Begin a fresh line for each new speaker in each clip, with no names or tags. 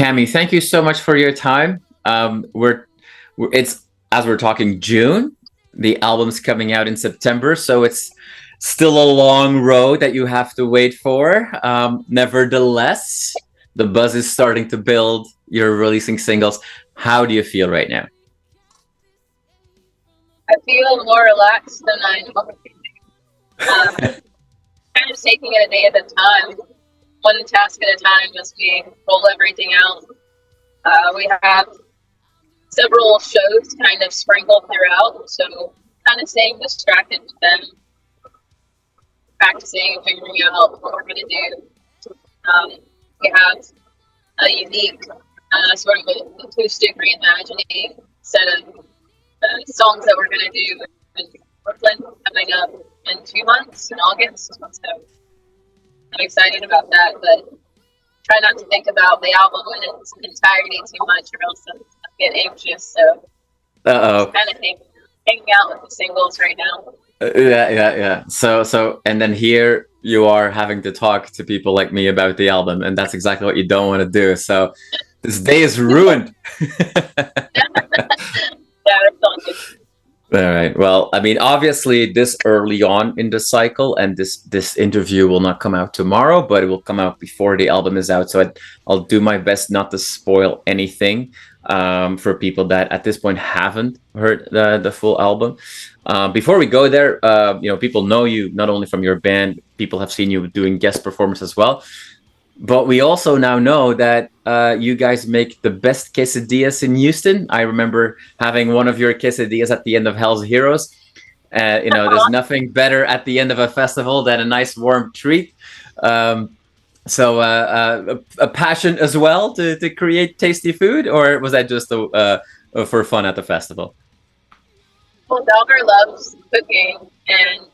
Cammie, thank you so much for your time. It's as we're talking June. The album's coming out in September, so it's still a long road that you have to wait for. Nevertheless, the buzz is starting to build. You're releasing singles. How do you feel right now?
I feel more relaxed than I normally do. Kind of taking it a day at a time, one task at a time as we roll everything out. We have several shows kind of sprinkled throughout, so kind of staying distracted with them, practicing, figuring out what we're going to do. We have a unique sort of acoustic reimagining set of songs that we're going to do in Brooklyn coming up in 2 months in August. So I'm excited about that, but try not to think about the album in its entirety too much, or else I get anxious. So just kind of hanging out with the singles right now.
Yeah. So, and then here you are having to talk to people like me about the album, and that's exactly what you don't want to do. So this day is ruined. All right. Well, I mean, obviously, this early on in the cycle, and this interview will not come out tomorrow, but it will come out before the album is out. So I'll do my best not to spoil anything for people that at this point haven't heard the full album. Before we go there, people know you not only from your band. People have seen you doing guest performances as well. But we also now know that you guys make the best quesadillas in Houston. I remember having one of your quesadillas at the end of Hell's Heroes. There's nothing better at the end of a festival than a nice warm treat. So a passion as well to create tasty food, or was that just for fun at the festival?
Well, Delmer loves cooking, and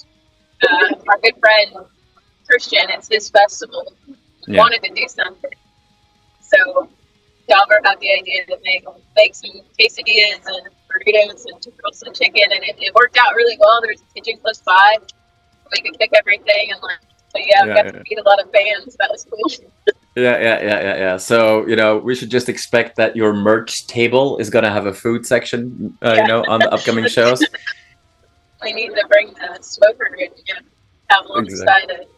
our good friend Christian, it's his festival. Wanted to do something, so Delmer had the idea to make some quesadillas and burritos and to grill some chicken, and it worked out really well. There's a kitchen close by, we could cook everything, and we got to meet a lot of fans. That was cool.
Yeah. So we should just expect that your merch table is gonna have a food section, on the upcoming shows.
We need to bring the smoker in and have one side of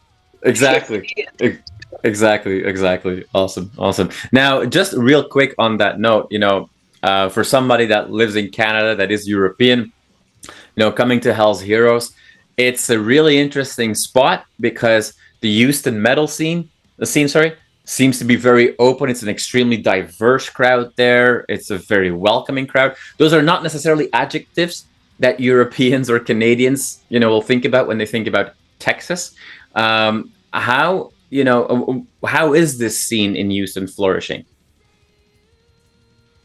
Exactly. Awesome. Now, just real quick on that note, for somebody that lives in Canada that is European, coming to Hell's Heroes, it's a really interesting spot because the Houston metal scene seems to be very open. It's an extremely diverse crowd there. It's a very welcoming crowd. Those are not necessarily adjectives that Europeans or Canadians, will think about when they think about Texas. How is this scene in Houston flourishing?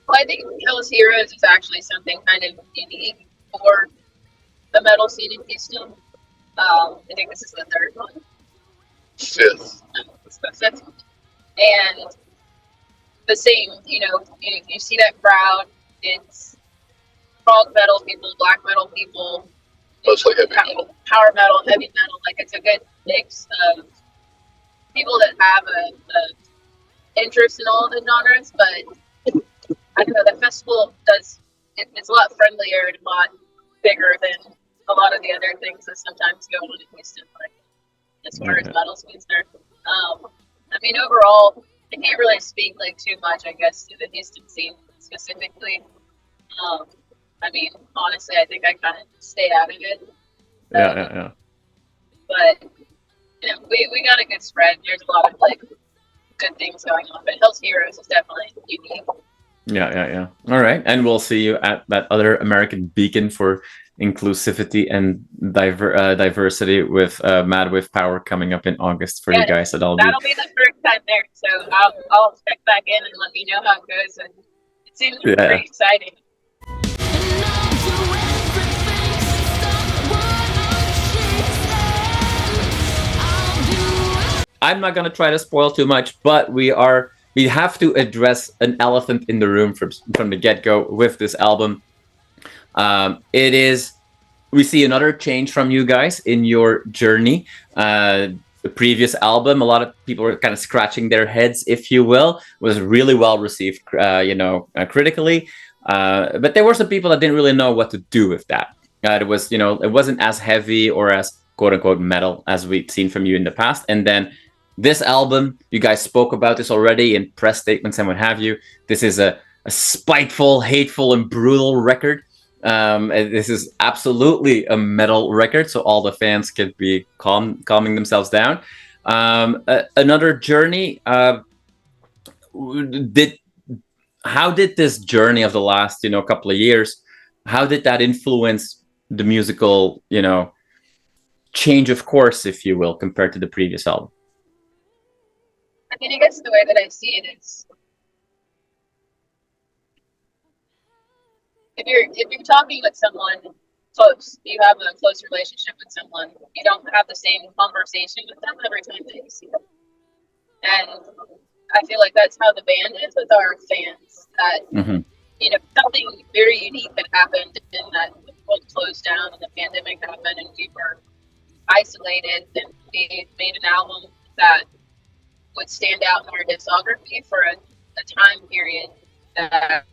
Well, I think Hell's Heroes is actually something kind of unique for the metal scene in Houston. I think this is the third one.
Fifth.
And the same, you see that crowd. It's prog metal people, black metal people,
mostly heavy metal,
power metal, heavy metal. Like, it's a good mix of people that have a interest in all the genres. But I don't know, the festival it's a lot friendlier and a lot bigger than a lot of the other things that sometimes go on in Houston, like as far as metal's concerned. Overall, I can't really speak too much, I guess, to the Houston scene specifically. Honestly, I think I kind of stay out of it.
Yeah.
But we got a good spread. There's a lot of good things going on, but Hell's Heroes is definitely unique.
Yeah. All right, and we'll see you at that other American beacon for inclusivity and diversity with Mad with Power coming up in August for you guys.
That'll be the first time there, so I'll check back in and let you know how it goes. And it seems pretty exciting.
I'm not gonna try to spoil too much, but we have to address an elephant in the room from the get-go with this album. We see another change from you guys in your journey. the previous album, a lot of people were kind of scratching their heads, if you will. It was really well received, critically. But there were some people that didn't really know what to do with that. It was, it wasn't as heavy or as quote unquote metal as we've seen from you in the past. And then this album, you guys spoke about this already in press statements and what have you. This is a spiteful, hateful, and brutal record. This is absolutely a metal record, so all the fans could be calming themselves down. Another journey. How did this journey of the last couple of years? How did that influence the musical change of course, if you will, compared to the previous album?
I mean, I guess the way that I see it is, if you're talking with someone close, you have a close relationship with someone, you don't have the same conversation with them every time that you see them. And I feel like that's how the band is with our fans. That something very unique that happened in that the world closed down and the pandemic happened, and we were isolated, and we made an album that would stand out in our discography for a time period that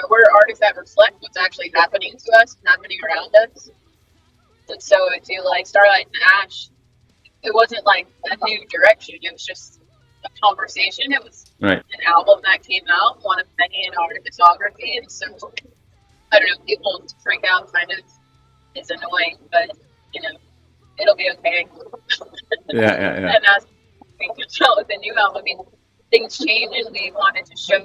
we're artists that reflect what's actually happening to us, happening around us. And so I feel like Starlight and Ash, it wasn't like a new direction, it was just a conversation. It was an album that came out, one of many in our discography, and so I don't know, people freak out kind of is annoying, but it'll be okay.
Yeah.
And as we could tell with the new album, I mean, things change, and we wanted to show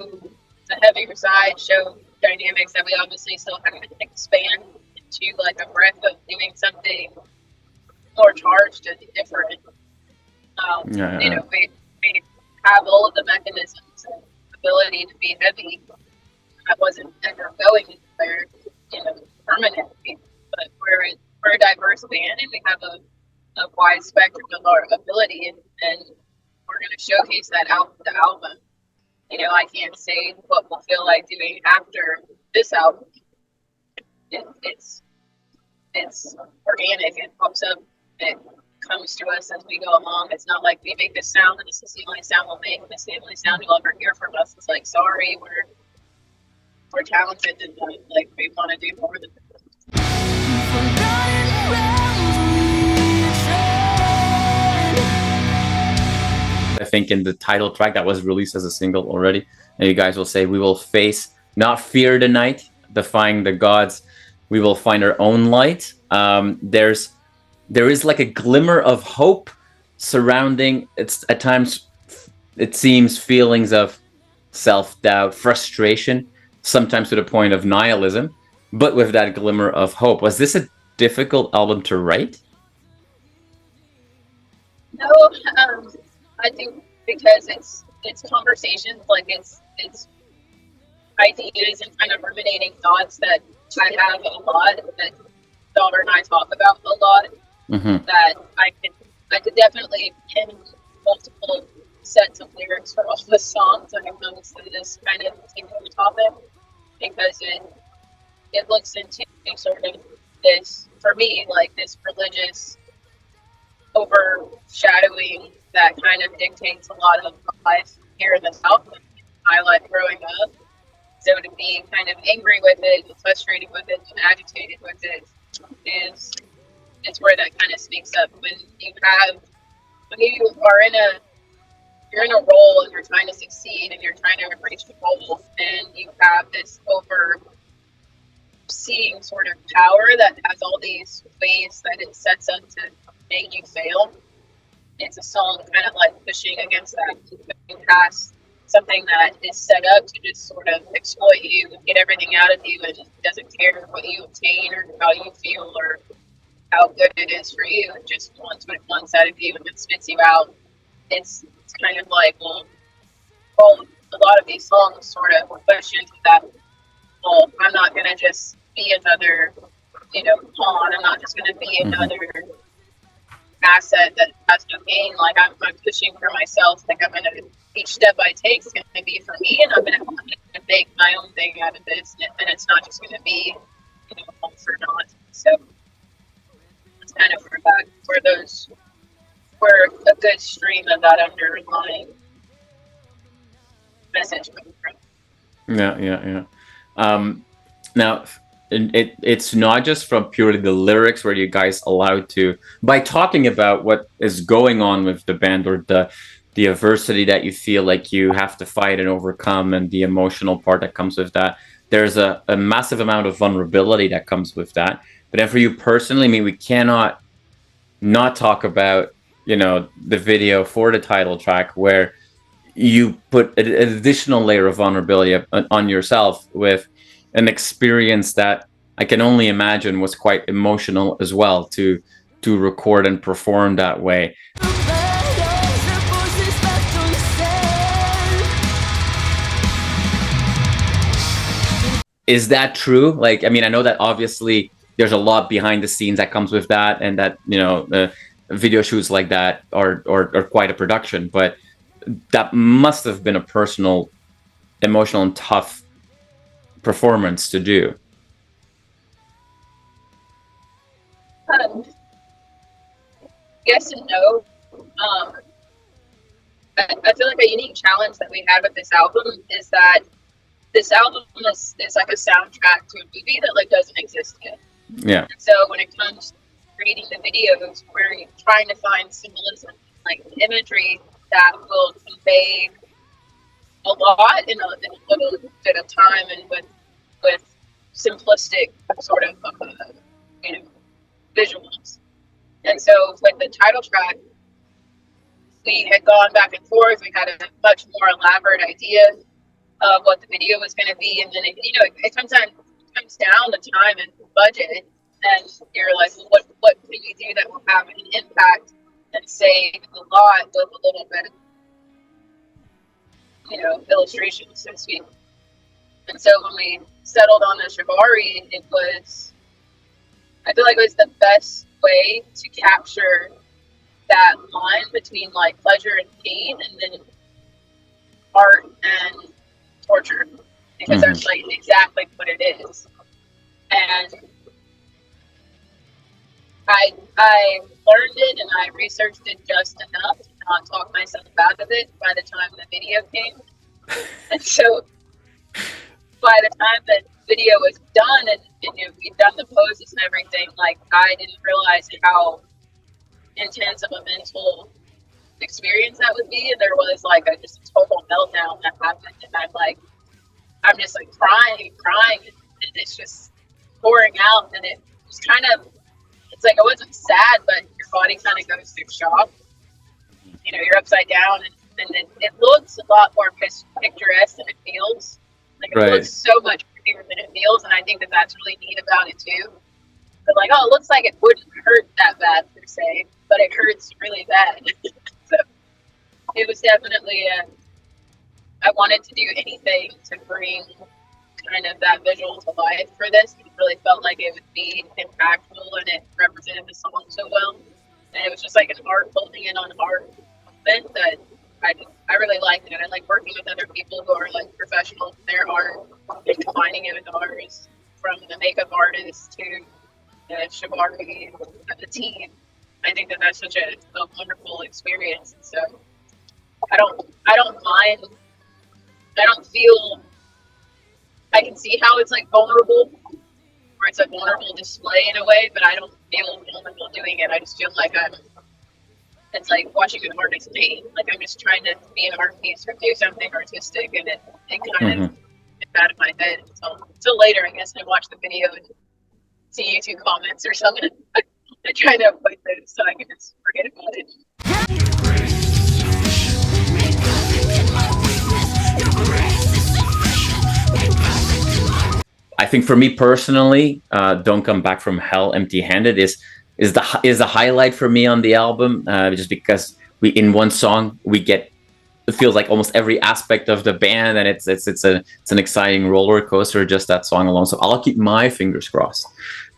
the heavier side, show dynamics that we obviously still have to expand into, like a breath of doing something more charged and different. We have all of the mechanisms and ability to be heavy. I wasn't ever going anywhere, permanently, but we're a diverse band, and we have a wide spectrum of our ability, and we're going to showcase that out the album. I can't say what we'll feel like doing after this album. It's organic. It pops up. It comes to us as we go along. It's not like we make this sound and this is the only sound we'll make. This is the only sound you'll ever hear from us. It's like, sorry, we're talented, and like we want to do more than this.
I think in the title track that was released as a single already, and you guys will say, we will face, not fear the night, defying the gods, we will find our own light. There is like a glimmer of hope surrounding, it's at times it seems feelings of self-doubt, frustration, sometimes to the point of nihilism, but with that glimmer of hope. Was this a difficult album to write?
No, I think because it's conversations, like it's ideas and kind of ruminating thoughts that I have a lot, that daughter and I talk about a lot, that I could definitely pin multiple sets of lyrics for all the songs when it comes to this kind of particular topic, because it looks into sort of this, for me, like this religious overshadowing that kind of dictates a lot of life here in the South, my life growing up. So to be kind of angry with it, frustrated with it, and agitated with it is where that kind of speaks up. When you are you're in a role and you're trying to succeed and you're trying to reach the goal, and you have this overseeing sort of power that has all these ways that it sets up to make you fail. It's a song kind of like pushing against that, pushing past something that is set up to just sort of exploit you and get everything out of you, and doesn't care what you obtain or how you feel or how good it is for you. It just wants what it wants out of you, and it spits you out. It's kind of like, well, a lot of these songs sort of push into that, well, I'm not going to just be another, pawn. I'm not just going to be another asset that has no gain. Like I'm pushing for myself. Like each step I take is going to be for me, and I'm going to make my own thing out of this, and it's not just going to be, all for naught. So it's kind of where where a good stream of that underlying message comes from.
Yeah. Now, it's not just from purely the lyrics where you guys allowed to, by talking about what is going on with the band, or the adversity that you feel like you have to fight and overcome, and the emotional part that comes with that. There's a massive amount of vulnerability that comes with that. But then for you personally, I mean, we cannot not talk about, the video for the title track, where you put an additional layer of vulnerability on yourself with an experience that I can only imagine was quite emotional as well, to record and perform that way. Is that true? Like, I mean, I know that obviously there's a lot behind the scenes that comes with that, and that, video shoots like that are quite a production, but that must have been a personal, emotional, and tough performance to do.
Yes and no. I feel like a unique challenge that we had with this album is that this album is like a soundtrack to a movie that like doesn't exist yet.
Yeah.
And so when it comes to creating the videos, we're trying to find symbolism, like imagery that will convey a lot in a little bit of time, and with simplistic sort of visuals. And so with the title track, we had gone back and forth. We had a much more elaborate idea of what the video was going to be, and then it comes down to time and budget, and you're like, well, what can we do that will have an impact and save a lot with a little bit of illustration, so to speak. And so when we settled on the Shibari, I feel like it was the best way to capture that line between like pleasure and pain, and then art and torture, because that's like exactly what it is. And I learned it and I researched it just enough to not talk myself out of it by the time the video came. And so by the time the video was done and we'd done the poses and everything, like I didn't realize how intense of a mental experience that would be. And there was like just a total meltdown that happened, and I'm just like crying, and it's just pouring out, and it was it's like I wasn't sad, but your body kind of goes through shock. You're upside down, and it looks a lot more picturesque than it feels. Like it looks so much prettier than it feels, and I think that that's really neat about it too. But like, it looks like it wouldn't hurt that bad per se, but it hurts really bad. So it was definitely I wanted to do anything to bring kind of that visual to life for this. It really felt like it would be impactful, and it represented the song so well. And it was just like an art building in on art moment that I really liked it. I like working with other people who are like professionals in their art and combining it with ours, from the makeup artist to the Shibari and the team. I think that that's such a wonderful experience. So I don't mind. I don't feel. I can see how it's like vulnerable, or it's a vulnerable display in a way, but I don't feel vulnerable doing it. I just feel like it's like watching an artist paint. Like I'm just trying to be an art piece or do something artistic, and it kind of gets out of my head until later, I guess. I watch the video and see YouTube comments or something. I try to avoid those so I can just forget about it.
I think for me personally, "Don't Come Back from Hell Empty-Handed" is the highlight for me on the album, just because in one song we get, it feels like almost every aspect of the band, and it's an exciting roller coaster, just that song alone. So I'll keep my fingers crossed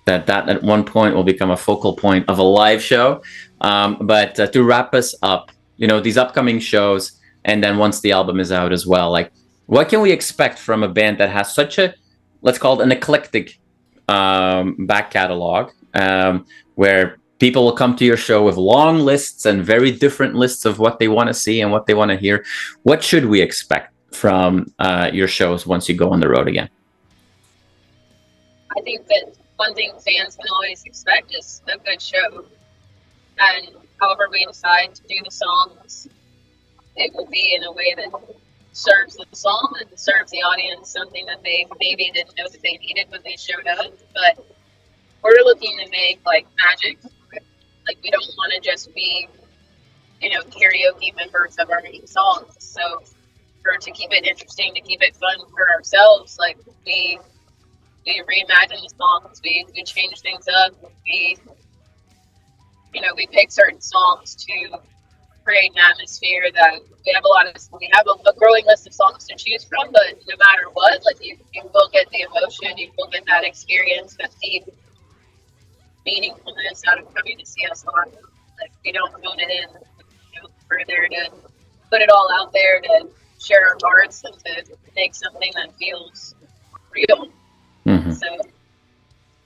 that at one point will become a focal point of a live show. But to wrap us up, these upcoming shows, and then once the album is out as well, like what can we expect from a band that has such a, let's call it an eclectic back catalog, where people will come to your show with long lists and very different lists of what they want to see and what they want to hear. What should we expect from your shows once you go on the road again?
I think that one thing fans can always expect is a good show. And however we decide to do the songs, it will be in a way that serves the song and serves the audience something that they maybe didn't know that they needed when they showed up. But we're looking to make like magic. Like we don't want to just be, karaoke members of our own songs. So to keep it interesting, to keep it fun for ourselves, like we reimagine the songs, we change things up, we pick certain songs to create an atmosphere that we have a growing list of songs to choose from, but no matter what, like you will get the emotion, you will get that experience, that deep meaningfulness out of coming to see us on. Like we don't phone it in, we're there to put it all out there, to share our hearts and to make something that feels real.
Mm-hmm.
So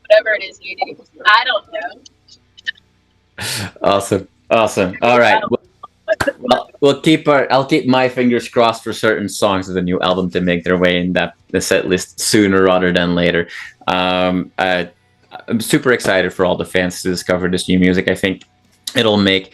whatever it is you do, I don't know.
Awesome. All right. I'll keep my fingers crossed for certain songs of the new album to make their way in the set list sooner rather than later. I'm super excited for all the fans to discover this new music. I think it'll make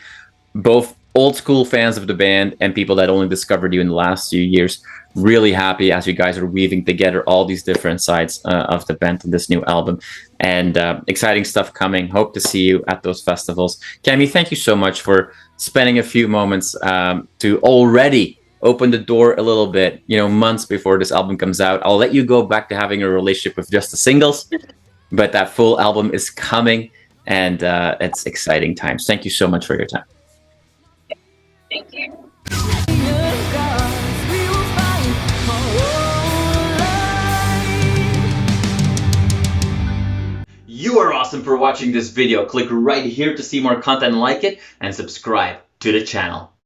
both old school fans of the band and people that only discovered you in the last few years really happy as you guys are weaving together all these different sides of the band in this new album. And exciting stuff coming. Hope to see you at those festivals. Cammie, thank you so much for spending a few moments to already open the door a little bit, months before this album comes out. I'll let you go back to having a relationship with just the singles, but that full album is coming, and it's exciting times. Thank you so much for your time.
Thank you.
You are awesome for watching this video. Click right here to see more content like it and subscribe to the channel.